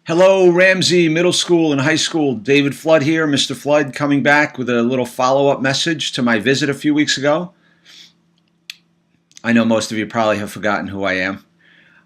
Hello, Ramsey Middle School and High School. David Flood here, Mr. Flood, coming back with a little follow-up message to my visit a few weeks ago. I know most of you probably have forgotten who I am.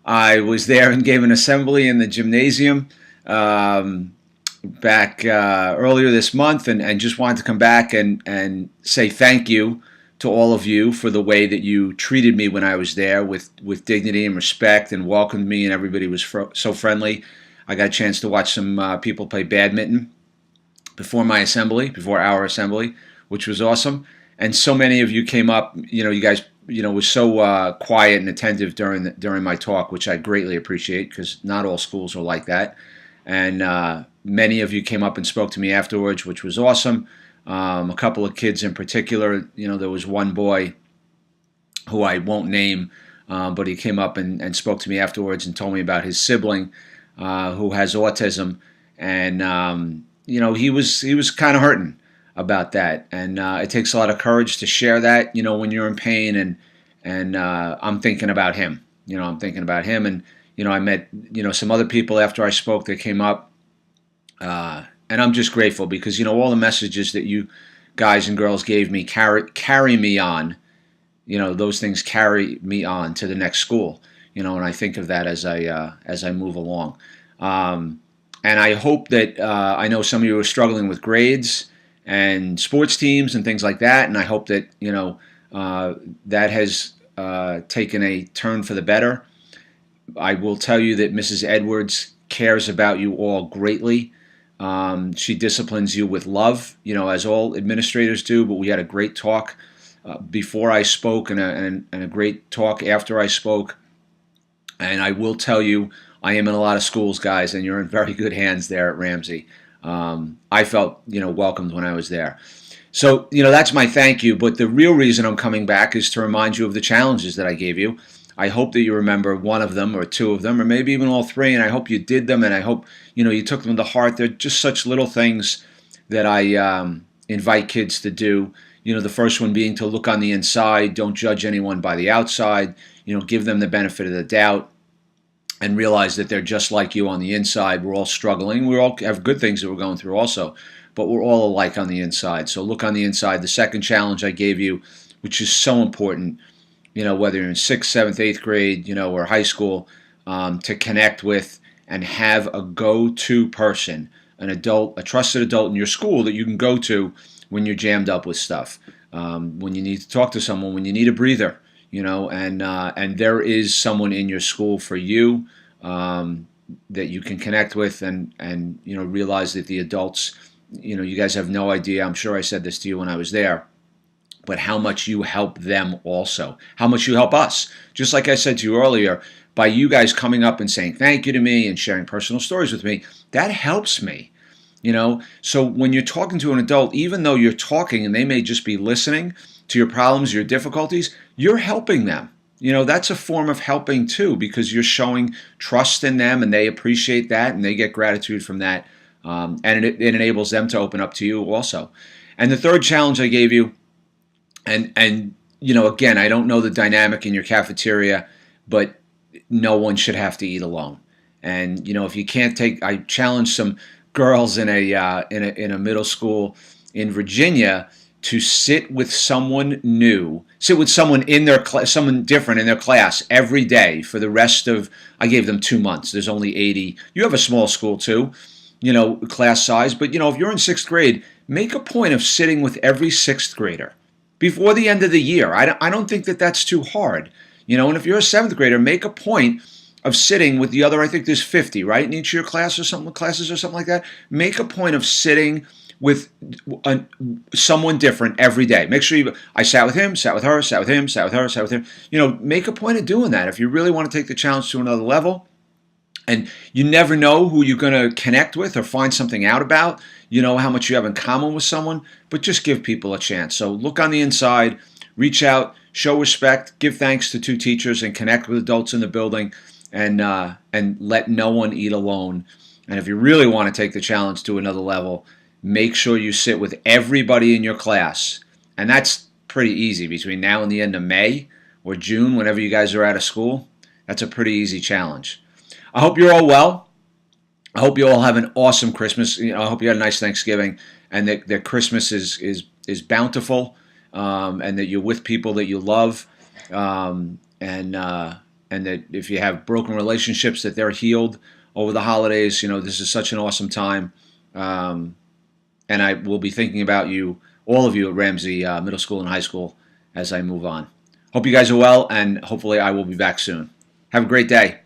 I was there and gave an assembly in the gymnasium back earlier this month, and just wanted to come back and say thank you to all of you for the way that you treated me when I was there with dignity and respect and welcomed me, and everybody was so friendly. I got a chance to watch some people play badminton before our assembly, which was awesome. And so many of you came up. You guys, was so quiet and attentive during my talk, which I greatly appreciate because not all schools are like that. And many of you came up and spoke to me afterwards, which was awesome. A couple of kids in particular. There was one boy who I won't name, but he came up and spoke to me afterwards and told me about his sibling who has autism, and he was kind of hurting about that, and it takes a lot of courage to share that, when you're in pain, and I'm thinking about him. And I met some other people after I spoke that came up, and I'm just grateful because all the messages that you guys and girls gave me carry me on. Those things carry me on to the next school. And I think of that as I move along. And I hope that I know some of you are struggling with grades and sports teams and things like that, and I hope that that has taken a turn for the better. I will tell you that Mrs. Edwards cares about you all greatly. She disciplines you with love, as all administrators do. But we had a great talk before I spoke, and a great talk after I spoke. And I will tell you, I am in a lot of schools, guys, and you're in very good hands there at Ramsey. I felt, welcomed when I was there. So, that's my thank you. But the real reason I'm coming back is to remind you of the challenges that I gave you. I hope that you remember one of them or two of them or maybe even all three, and I hope you did them, and I hope, you took them to heart. They're just such little things that I invite kids to do. The first one being to look on the inside, don't judge anyone by the outside, give them the benefit of the doubt, and realize that they're just like you on the inside. We're all struggling. We all have good things that we're going through also, but we're all alike on the inside. So look on the inside. The second challenge I gave you, which is so important, whether you're in 6th, 7th, 8th grade, or high school, to connect with and have a go-to person, an adult, a trusted adult in your school that you can go to when you're jammed up with stuff, when you need to talk to someone, when you need a breather. And there is someone in your school for you that you can connect with, and realize that the adults, you guys have no idea. I'm sure I said this to you when I was there, but how much you help them also, how much you help us. Just like I said to you earlier, by you guys coming up and saying thank you to me and sharing personal stories with me, that helps me. So when you're talking to an adult, even though you're talking and they may just be listening to your problems, your difficulties, you're helping them. That's a form of helping too, because you're showing trust in them and they appreciate that and they get gratitude from that. And it enables them to open up to you also. And the third challenge I gave you, and again, I don't know the dynamic in your cafeteria, but no one should have to eat alone. And if you can't I challenged some girls in a middle school in Virginia to sit with someone new, sit with someone in their someone different in their class every day for the rest of. I gave them 2 months. There's only 80. You have a small school too, class size. But if you're in 6th grade, make a point of sitting with every 6th grader before the end of the year. I don't think that that's too hard. And if you're a 7th grader, make a point of sitting with the other. I think there's 50, right, in each of your classes or something like that. Make a point of sitting with someone different every day. Make sure I sat with him, sat with her, sat with him, sat with her, sat with him. Make a point of doing that if you really want to take the challenge to another level. And you never know who you're going to connect with or find something out about, how much you have in common with someone, but just give people a chance. So look on the inside, reach out, show respect, give thanks to 2 teachers, and connect with adults in the building, and let no one eat alone. And if you really want to take the challenge to another level, make sure you sit with everybody in your class. And that's pretty easy between now and the end of May or June, whenever you guys are out of school. That's a pretty easy challenge. I hope you're all well. I hope you all have an awesome Christmas. I hope you had a nice Thanksgiving, and that Christmas is bountiful, and that you're with people that you love, and that if you have broken relationships, that they're healed over the holidays. This is such an awesome time, and I will be thinking about you, all of you at Ramsey Middle School and High School, as I move on. Hope you guys are well, and hopefully I will be back soon. Have a great day.